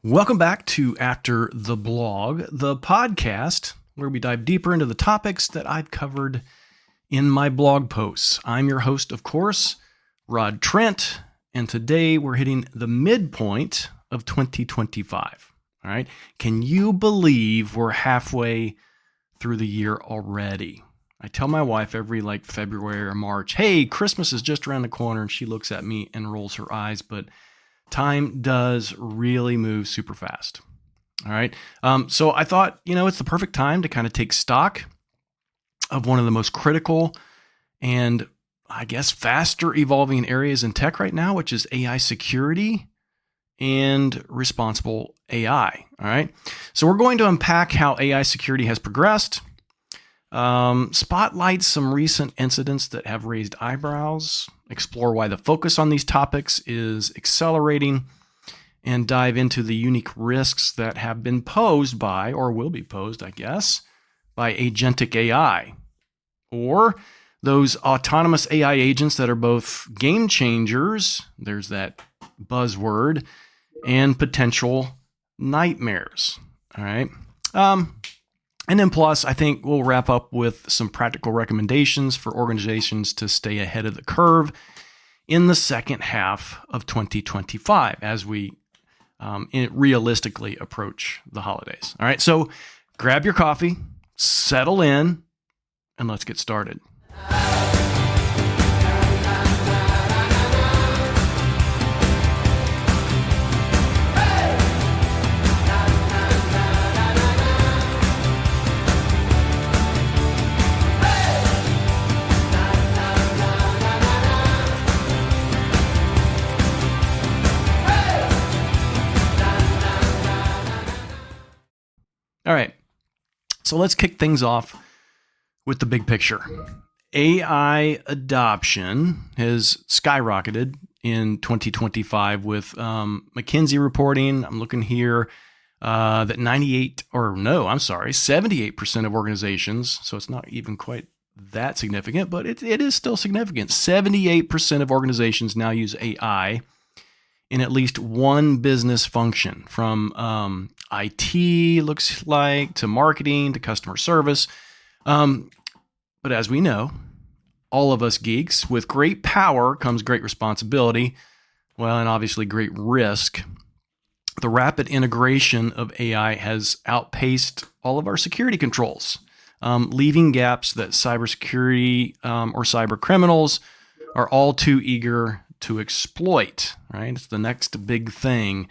Welcome back to After the Blog, the podcast where we dive deeper into the topics that I've covered in my blog posts. I'm your host, of course, Rod Trent, and today we're hitting the midpoint of 2025. All right. Can you believe we're halfway through the year already? I tell my wife every February or March, hey, Christmas is just around the corner, and she looks at me and rolls her eyes, but time does really move super fast. All right. So I thought, it's the perfect time to kind of take stock of one of the most critical and I guess faster evolving areas in tech right now, which is AI security and responsible AI. All right. So we're going to unpack how AI security has progressed, spotlight some recent incidents that have raised eyebrows, explore why the focus on these topics is accelerating, and dive into the unique risks that have been posed by, or will be posed, I guess, by agentic AI, or those autonomous AI agents that are both game changers, there's that buzzword, and potential nightmares. All right. And then plus, I think we'll wrap up with some practical recommendations for organizations to stay ahead of the curve in the second half of 2025 as we realistically approach the holidays. All right, so grab your coffee, settle in, and let's get started. All right, so let's kick things off with the big picture. AI adoption has skyrocketed in 2025 with McKinsey reporting. I'm looking here that 78% of organizations, so it's not even quite that significant, but it is still significant. 78% of organizations now use AI in at least one business function, from IT, looks like, to marketing, to customer service. But as we know, all of us geeks, with great power comes great responsibility, well, and obviously great risk. The rapid integration of AI has outpaced all of our security controls, leaving gaps that cybersecurity or cyber criminals are all too eager to exploit, right? It's the next big thing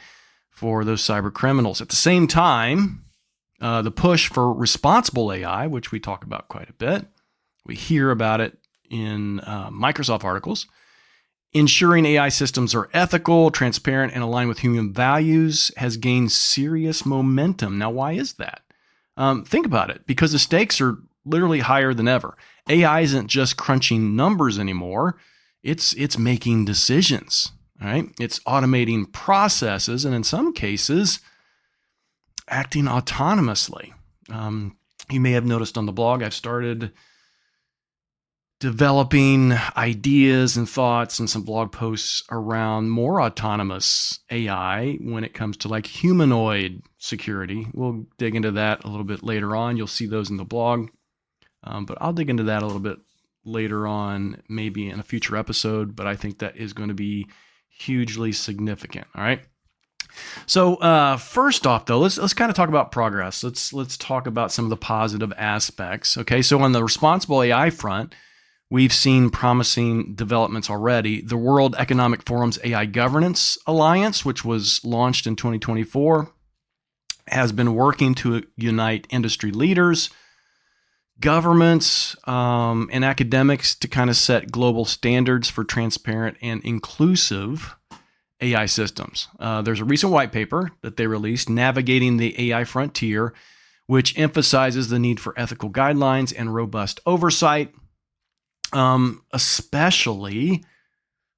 for those cyber criminals. At the same time, the push for responsible AI, which we talk about quite a bit, we hear about it in Microsoft articles, ensuring AI systems are ethical, transparent, and aligned with human values has gained serious momentum. Now, why is that? Think about it, because the stakes are literally higher than ever. AI isn't just crunching numbers anymore. It's making decisions, right? It's automating processes, and in some cases, acting autonomously. You may have noticed on the blog, I've started developing ideas and thoughts and some blog posts around more autonomous AI when it comes to humanoid security. We'll dig into that a little bit later on. You'll see those in the blog, but I'll dig into that a little bit later on, maybe in a future episode, but I think that is going to be hugely significant. All right. So first off, though, let's kind of talk about progress. Let's talk about some of the positive aspects. Okay. So on the responsible AI front, we've seen promising developments already. The World Economic Forum's AI Governance Alliance, which was launched in 2024, has been working to unite industry leaders, governments, and academics to kind of set global standards for transparent and inclusive AI systems. There's a recent white paper that they released, Navigating the AI Frontier, which emphasizes the need for ethical guidelines and robust oversight, especially,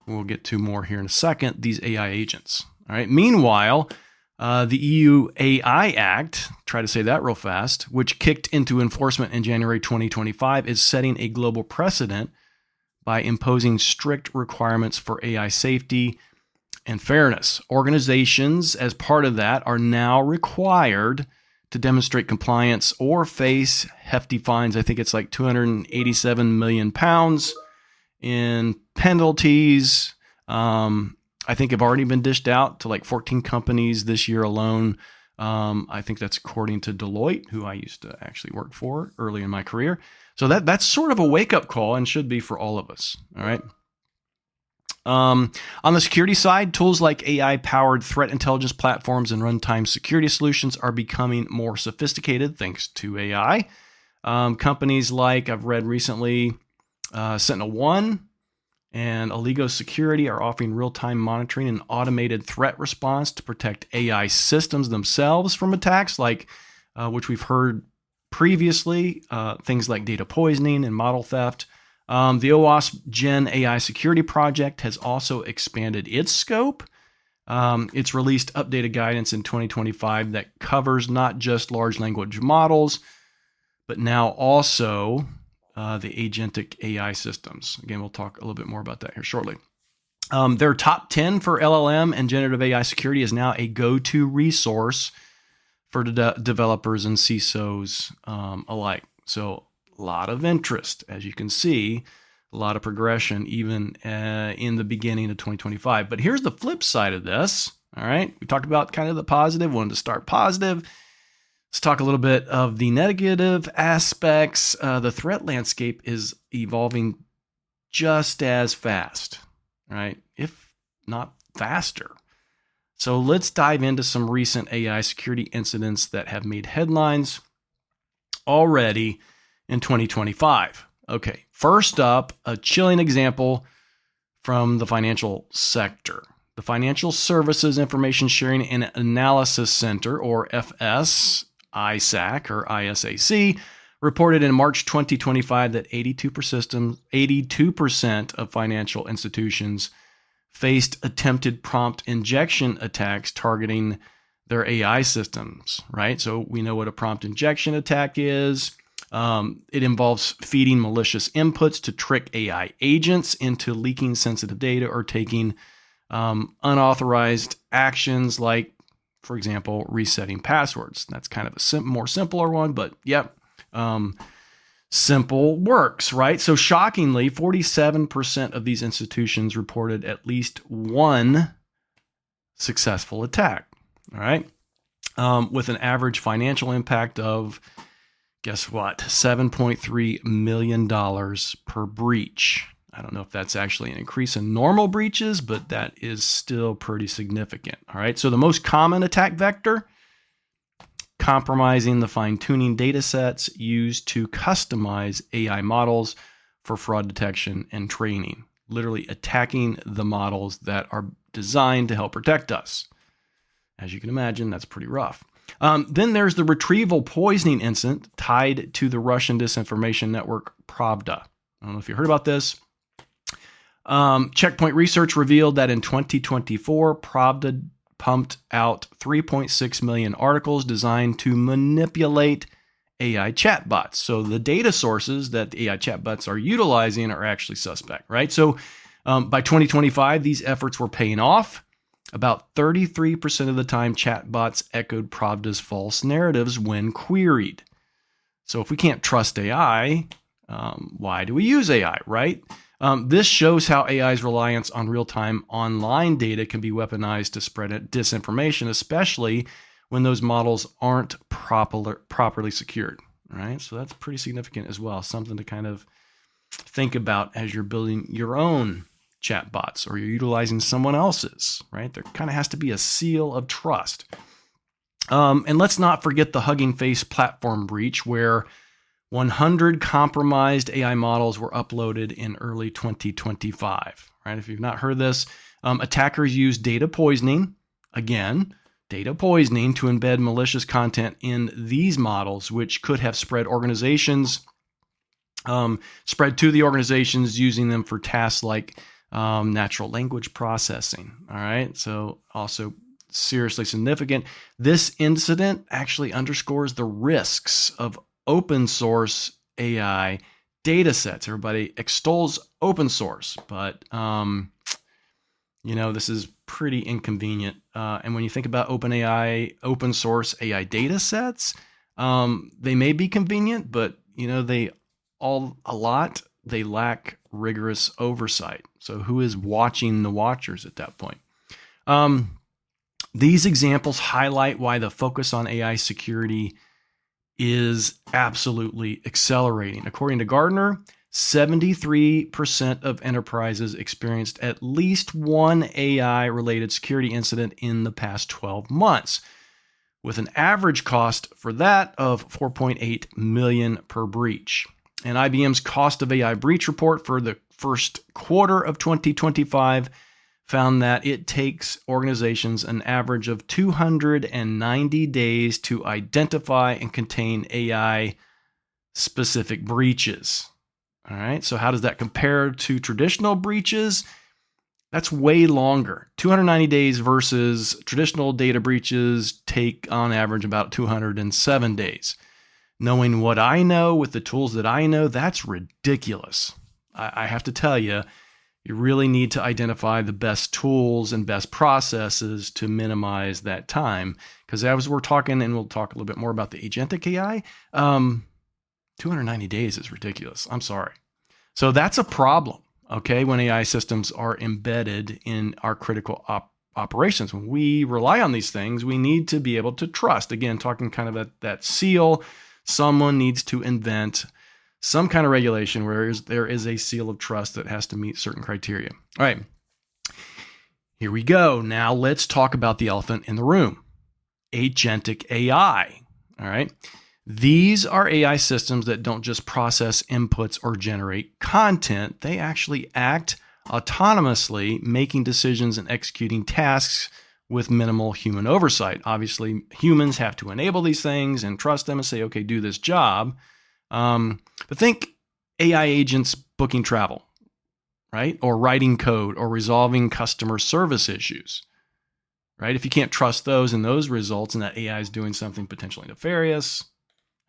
we'll get to more here in a second, these AI agents. All right. Meanwhile, the EU AI Act, try to say that real fast, which kicked into enforcement in January 2025, is setting a global precedent by imposing strict requirements for AI safety, and fairness. Organizations, as part of that, are now required to demonstrate compliance or face hefty fines. I think it's like 287 million pounds in penalties. I think have already been dished out to like 14 companies this year alone. I think that's according to Deloitte, who I used to actually work for early in my career. So that's sort of a wake-up call and should be for all of us. All right. On the security side, tools like AI-powered threat intelligence platforms and runtime security solutions are becoming more sophisticated thanks to AI. Companies like I've read recently, SentinelOne and Alego Security are offering real-time monitoring and automated threat response to protect AI systems themselves from attacks like which we've heard previously, things like data poisoning and model theft. The OWASP Gen AI Security Project has also expanded its scope. It's released updated guidance in 2025 that covers not just large language models, but now also the agentic AI systems. Again, we'll talk a little bit more about that here shortly. Their top 10 for LLM and generative AI security is now a go-to resource for developers and CISOs alike. So a lot of interest, as you can see, a lot of progression even in the beginning of 2025. But here's the flip side of this. All right. We talked about kind of the positive, wanted to start positive. Let's talk a little bit of the negative aspects. The threat landscape is evolving just as fast, right? If not faster. So let's dive into some recent AI security incidents that have made headlines already in 2025. Okay, first up, a chilling example from the financial sector. The Financial Services Information Sharing and Analysis Center, or FS, ISAC or ISAC, reported in March 2025 that 82% of financial institutions faced attempted prompt injection attacks targeting their AI systems, right? So we know what a prompt injection attack is. It involves feeding malicious inputs to trick AI agents into leaking sensitive data or taking unauthorized actions like, for example, resetting passwords. That's kind of a more simpler one, but yep, simple works, right? So shockingly, 47% of these institutions reported at least one successful attack, all right? With an average financial impact of, guess what, $7.3 million per breach. I don't know if that's actually an increase in normal breaches, but that is still pretty significant. All right. So the most common attack vector, compromising the fine-tuning data sets used to customize AI models for fraud detection and training, literally attacking the models that are designed to help protect us. As you can imagine, that's pretty rough. Then there's the retrieval poisoning incident tied to the Russian disinformation network Pravda. I don't know if you heard about this. Checkpoint Research revealed that in 2024, Pravda pumped out 3.6 million articles designed to manipulate AI chatbots. So the data sources that the AI chatbots are utilizing are actually suspect, right? So by 2025, these efforts were paying off. About 33% of the time, chatbots echoed Pravda's false narratives when queried. So if we can't trust AI, why do we use AI, right? This shows how AI's reliance on real-time online data can be weaponized to spread disinformation, especially when those models aren't properly secured, right? So that's pretty significant as well, something to kind of think about as you're building your own chatbots or you're utilizing someone else's, right? There kind of has to be a seal of trust. And let's not forget the Hugging Face platform breach, where 100 compromised AI models were uploaded in early 2025, right? If you've not heard this, attackers used data poisoning, again, data poisoning to embed malicious content in these models, which could have spread to the organizations using them for tasks like natural language processing, all right? So also seriously significant. This incident actually underscores the risks of open source AI data sets. Everybody extols open source, but this is pretty inconvenient. And when you think about OpenAI, open source AI data sets, they may be convenient, but they lack rigorous oversight. So who is watching the watchers at that point? These examples highlight why the focus on AI security is absolutely accelerating. According to Gartner, 73% of enterprises experienced at least one AI-related security incident in the past 12 months, with an average cost for that of $4.8 million per breach. And IBM's Cost of AI Breach report for the first quarter of 2025 found that it takes organizations an average of 290 days to identify and contain AI-specific breaches. All right, so how does that compare to traditional breaches? That's way longer. 290 days versus traditional data breaches take on average about 207 days. Knowing what I know with the tools that I know, that's ridiculous. I have to tell you, you really need to identify the best tools and best processes to minimize that time. Because as we're talking, and we'll talk a little bit more about the Agentic AI, 290 days is ridiculous. I'm sorry. So that's a problem, okay, when AI systems are embedded in our critical operations. When we rely on these things, we need to be able to trust. Again, talking kind of that seal, someone needs to invent some kind of regulation where there is a seal of trust that has to meet certain criteria. All right, here we go. Now let's talk about the elephant in the room, Agentic AI. All right. These are AI systems that don't just process inputs or generate content. They actually act autonomously, making decisions and executing tasks with minimal human oversight. Obviously, humans have to enable these things and trust them and say, okay, do this job. But think AI agents booking travel, right? Or writing code or resolving customer service issues, right? If you can't trust those and those results and that AI is doing something potentially nefarious,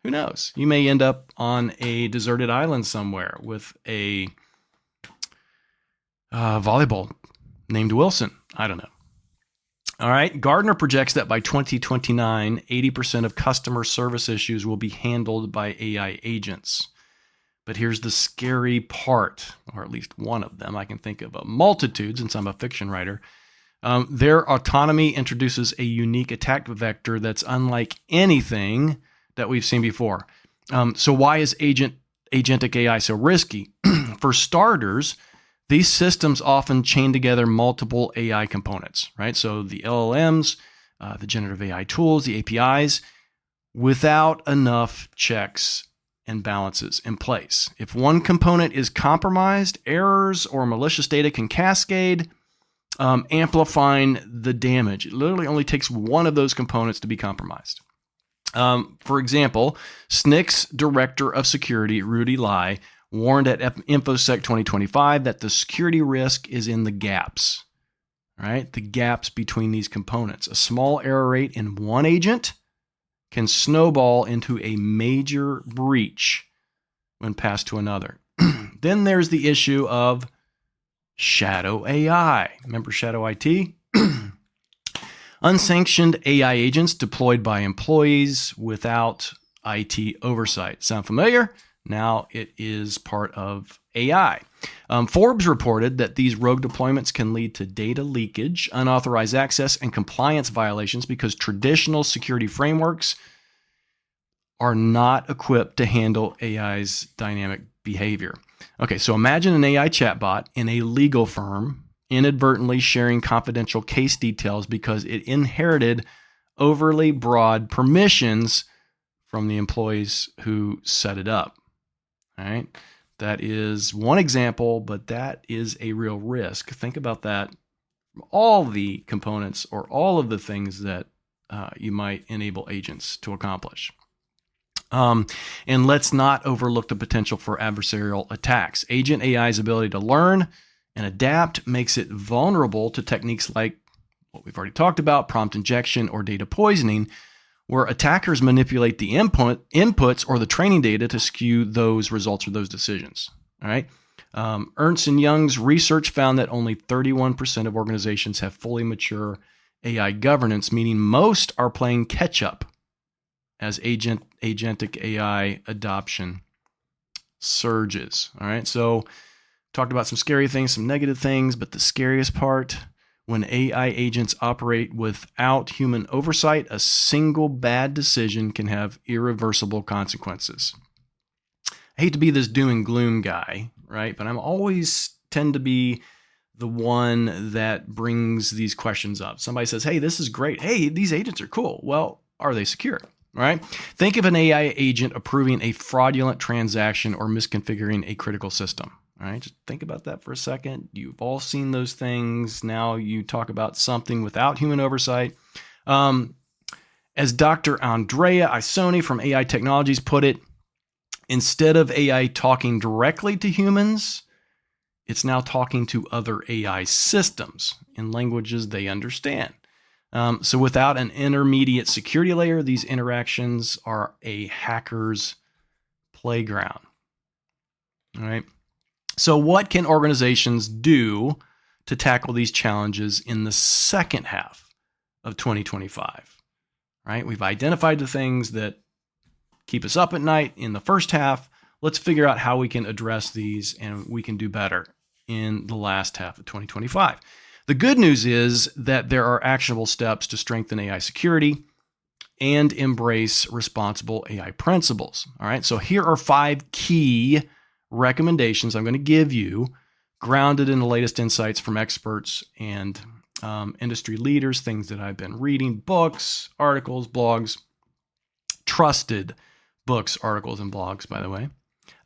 who knows? You may end up on a deserted island somewhere with a volleyball named Wilson. I don't know. All right. Gartner projects that by 2029, 80% of customer service issues will be handled by AI agents. But here's the scary part, or at least one of them. I can think of a multitude since I'm a fiction writer. Their autonomy introduces a unique attack vector that's unlike anything that we've seen before. So why is agentic AI so risky? For starters, these systems often chain together multiple AI components, right? So the LLMs, the generative AI tools, the APIs, without enough checks and balances in place. If one component is compromised, errors or malicious data can cascade, amplifying the damage. It literally only takes one of those components to be compromised. For example, SNCC's Director of Security, Rudy Lai, warned at InfoSec 2025 that the security risk is in the gaps, right? The gaps between these components. A small error rate in one agent can snowball into a major breach when passed to another. Then there's the issue of shadow AI. Remember shadow IT? Unsanctioned AI agents deployed by employees without IT oversight. Sound familiar? Now it is part of AI. Forbes reported that these rogue deployments can lead to data leakage, unauthorized access, and compliance violations because traditional security frameworks are not equipped to handle AI's dynamic behavior. Okay, so imagine an AI chatbot in a legal firm inadvertently sharing confidential case details because it inherited overly broad permissions from the employees who set it up. All right. That is one example, but that is a real risk. Think about that. All the components or all of the things that you might enable agents to accomplish. And let's not overlook the potential for adversarial attacks. Agent AI's ability to learn and adapt makes it vulnerable to techniques like what we've already talked about, prompt injection or data poisoning, where attackers manipulate the inputs or the training data to skew those results or those decisions. All right. Ernst & Young's research found that only 31% of organizations have fully mature AI governance, meaning most are playing catch up as agentic AI adoption surges. All right, so talked about some scary things, some negative things, but the scariest part, when AI agents operate without human oversight, a single bad decision can have irreversible consequences. I hate to be this doom and gloom guy, right? But I'm always tend to be the one that brings these questions up. Somebody says, hey, this is great. Hey, these agents are cool. Well, are they secure? Right? Think of an AI agent approving a fraudulent transaction or misconfiguring a critical system. All right, just think about that for a second. You've all seen those things. Now you talk about something without human oversight. As Dr. Andrea Isoni from AI Technologies put it, instead of AI talking directly to humans, it's now talking to other AI systems in languages they understand. So without an intermediate security layer, these interactions are a hacker's playground. All right. So what can organizations do to tackle these challenges in the second half of 2025? Right? We've identified the things that keep us up at night in the first half. Let's figure out how we can address these and we can do better in the last half of 2025. The good news is that there are actionable steps to strengthen AI security and embrace responsible AI principles. All right. So here are 5 key recommendations I'm going to give you, grounded in the latest insights from experts and industry leaders, things that I've been reading, books, articles, blogs, trusted books, articles, and blogs, by the way.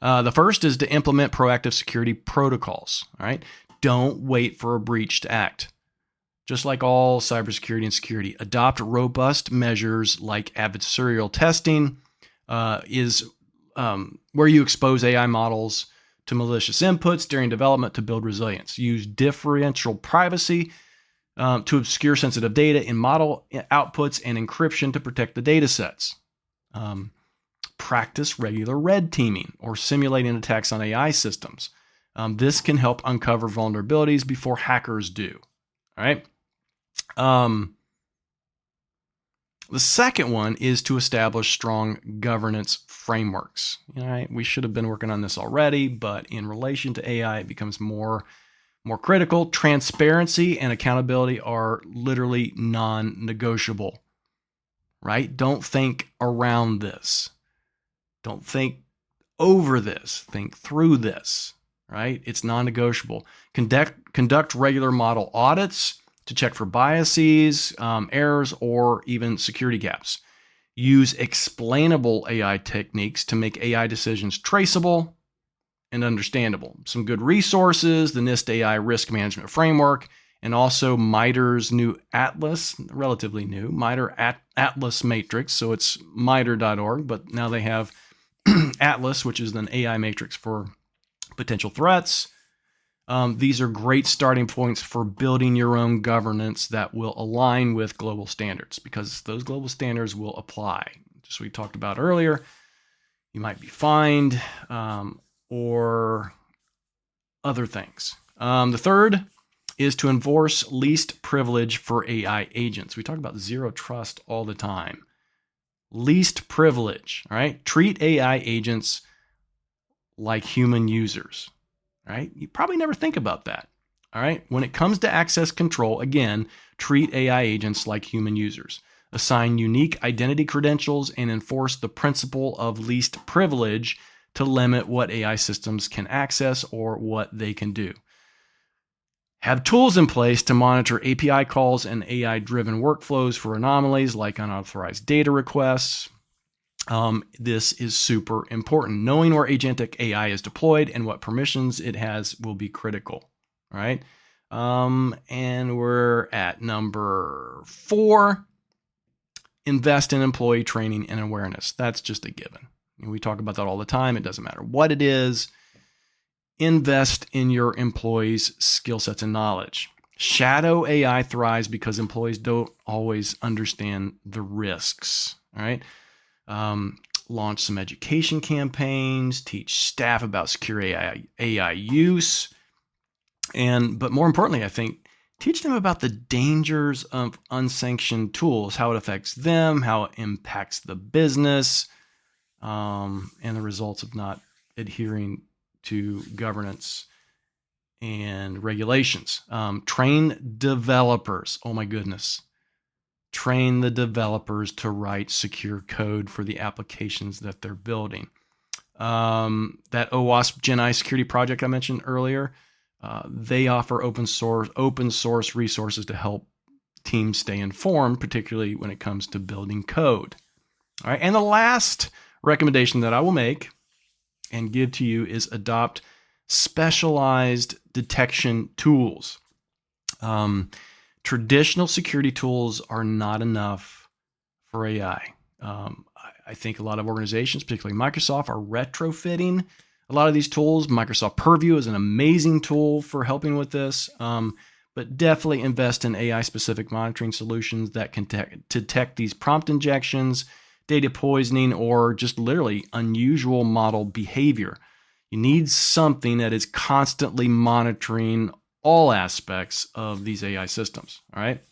The first is to implement proactive security protocols. All right. Don't wait for a breach to act. Just like all cybersecurity and security, adopt robust measures like adversarial testing where you expose AI models to malicious inputs during development to build resilience. Use differential privacy to obscure sensitive data in model outputs and encryption to protect the data sets. Practice regular red teaming or simulating attacks on AI systems. This can help uncover vulnerabilities before hackers do. All right. The second one is to establish strong governance frameworks. All right, we should have been working on this already, but in relation to AI, it becomes more critical. Transparency and accountability are literally non-negotiable, right? Don't think around this. Don't think over this. Think through this, right? It's non-negotiable. Conduct regular model audits to check for biases, errors, or even security gaps. Use explainable AI techniques to make AI decisions traceable and understandable. Some good resources, the NIST AI Risk Management Framework, and also MITRE's new Atlas, relatively new, MITRE Atlas Matrix. So it's MITRE.org, but now they have Atlas, which is an AI matrix for potential threats. These are great starting points for building your own governance that will align with global standards, because those global standards will apply. Just we talked about earlier, you might be fined or other things. The third is to enforce least privilege for AI agents. We talk about zero trust all the time. Least privilege, all right? Treat AI agents like human users. Right? You probably never think about that. All right. When it comes to access control, again, treat AI agents like human users. Assign unique identity credentials and enforce the principle of least privilege to limit what AI systems can access or what they can do. Have tools in place to monitor API calls and AI-driven workflows for anomalies like unauthorized data requests. This is super important. Knowing where agentic AI is deployed and what permissions it has will be critical. All right. And we're at number 4, invest in employee training and awareness. That's just a given. We talk about that all the time. It doesn't matter what it is. Invest in your employees' skill sets and knowledge. Shadow AI thrives because employees don't always understand the risks. All right. launch some education campaigns, teach staff about secure AI use, but more importantly, I think, teach them about the dangers of unsanctioned tools, how it affects them, how it impacts the business, and the results of not adhering to governance and regulations. Train developers. Oh my goodness. Train the developers to write secure code for the applications that they're building. That OWASP Gen I security project I mentioned earlier, they offer open source resources to help teams stay informed, particularly when it comes to building code. All right. And the last recommendation that I will make and give to you is adopt specialized detection tools. Traditional security tools are not enough for AI. I think a lot of organizations, particularly Microsoft, are retrofitting a lot of these tools. Microsoft Purview is an amazing tool for helping with this, but definitely invest in AI-specific monitoring solutions that can detect these prompt injections, data poisoning, or just literally unusual model behavior. You need something that is constantly monitoring all aspects of these AI systems. All right.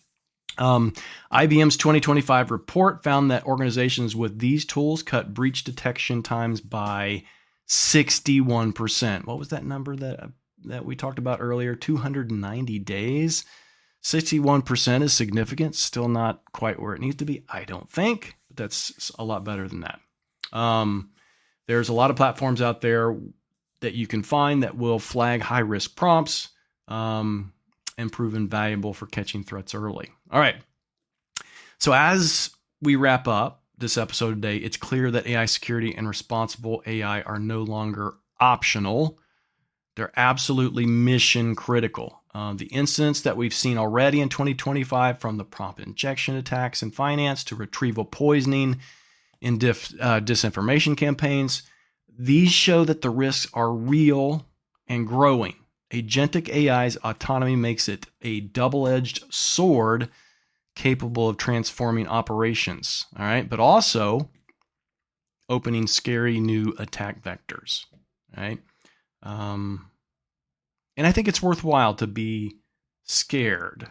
IBM's 2025 report found that organizations with these tools cut breach detection times by 61%. What was that number that we talked about earlier? 290 days. 61% is significant. Still not quite where it needs to be, I don't think, but that's a lot better than that. There's a lot of platforms out there that you can find that will flag high-risk prompts and prove invaluable for catching threats early. All right. So as we wrap up this episode today, it's clear that AI security and responsible AI are no longer optional. They're absolutely mission critical. The incidents that we've seen already in 2025, from the prompt injection attacks in finance to retrieval poisoning in disinformation campaigns, these show that the risks are real and growing. Agentic AI's autonomy makes it a double-edged sword capable of transforming operations, all right, but also opening scary new attack vectors, right? And I think it's worthwhile to be scared.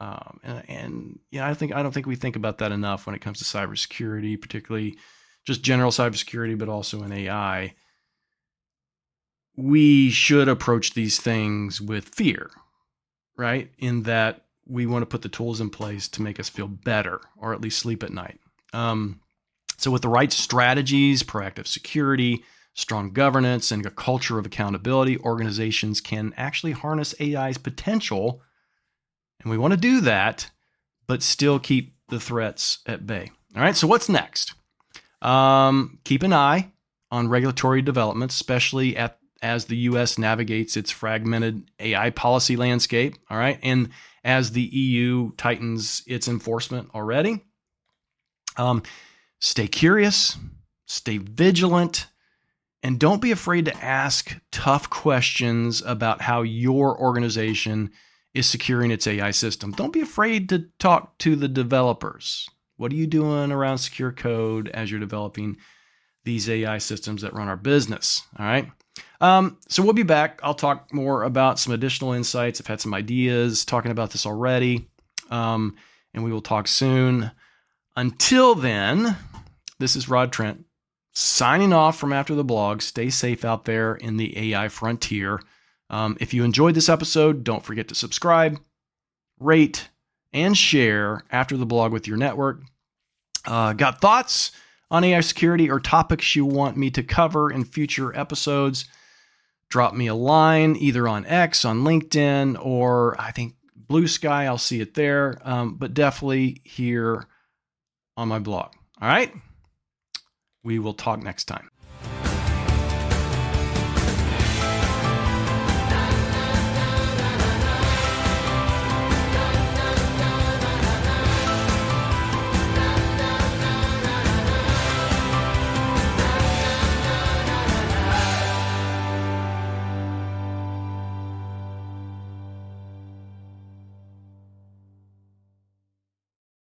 And yeah, I don't think we think about that enough when it comes to cybersecurity, particularly just general cybersecurity, but also in AI. We should approach these things with fear, right? In that we want to put the tools in place to make us feel better, or at least sleep at night. So with the right strategies, proactive security, strong governance, and a culture of accountability, organizations can actually harness AI's potential. And we want to do that, but still keep the threats at bay. All right, so what's next? Keep an eye on regulatory developments, especially as the U.S. navigates its fragmented AI policy landscape, all right? And as the EU tightens its enforcement already. Stay curious, stay vigilant, and don't be afraid to ask tough questions about how your organization is securing its AI system. Don't be afraid to talk to the developers. What are you doing around secure code as you're developing these AI systems that run our business? All right. So we'll be back. I'll talk more about some additional insights. I've had some ideas talking about this already. And we will talk soon. Until then, this is Rod Trent signing off from After the Blog. Stay safe out there in the AI frontier. If you enjoyed this episode, don't forget to subscribe, rate, and share After the Blog with your network. Got thoughts on AI security or topics you want me to cover in future episodes? Drop me a line either on X, on LinkedIn, or I think Blue Sky. I'll see it there, but definitely here on my blog. All right. We will talk next time.